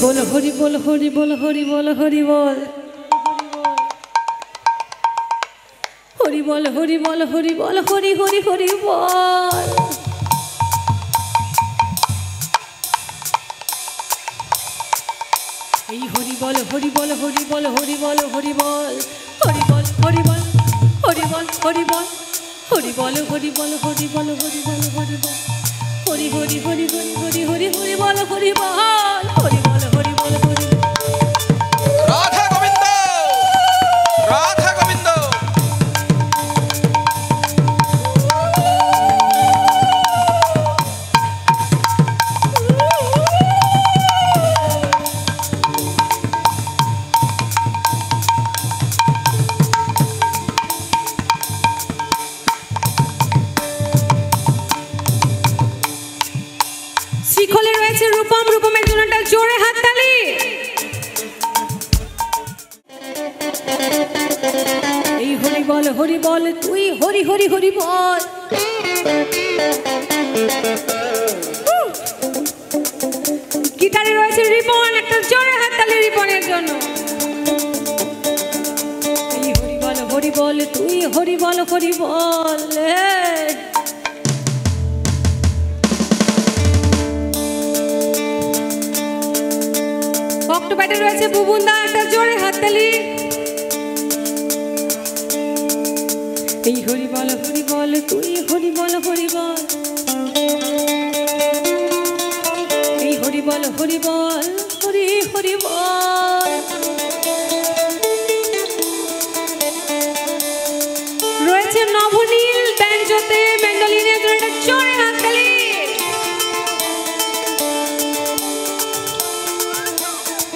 बोल हरि बोल हरि बोल हरि बोल हरि बोल हरि बोल हरि बोल हरि बोल हरि हरि हरि बोल हरि बोल हरि बोल हरि बोल हरि बोल हरि बोल हरि बोल हरि बोल हरि बोल हरि बोल हरि बोल हरि बोल हरि बोल हरि बोल हरि बोल हरि हरि हरि हरि हरि हरि हरि बोल हरि बोल हरि बोल हरि बोल हरि राधा गोविंद राधा गोविंद শিখলে রয়েছে রূপম রূপমের জন্য একটা জোরে হাততালি এই হরি বল তুই হরি হরি হরি বল গিটারে রয়েছে রিপন একটা জোরে হাততালি রিপনের জন্য এই হরি বল তুই হরি বল অক্টোপাইডে রয়েছে বুবুন্দা একটা জোরে হাততালি এই হরি বল তুই হরি বল এই হরি বল হরি হরি বল রয়েছে নবনীল ব্যাঞ্জোতে ম্যান্ডোলিনের জন্য একটা জোরে হাততালি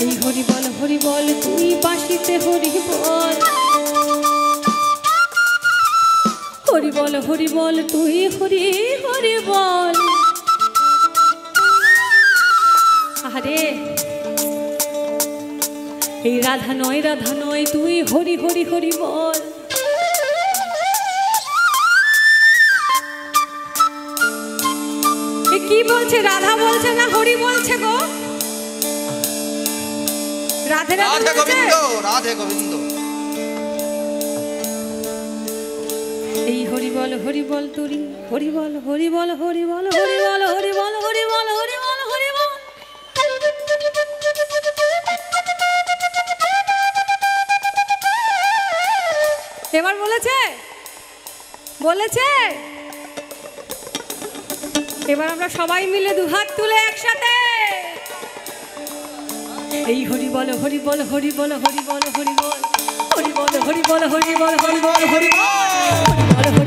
এই হরি বল তুই বাঁশিতে হরি বল তুই হরি বল আরে এই রাধা নয় তুই হরি বল কি বলছে রাধা বলছে না হরি বলছে গো রাধে গোবিন্দ এই হরি বল তুই হরি বল এবার বলেছে এবার আমরা সবাই মিলে দুহাত তুলে একসাথে এই হরি বল হরি বল হরি বল হরি বল হরি বল হরি বল হরি বল হরি বল হরি বল হরি বল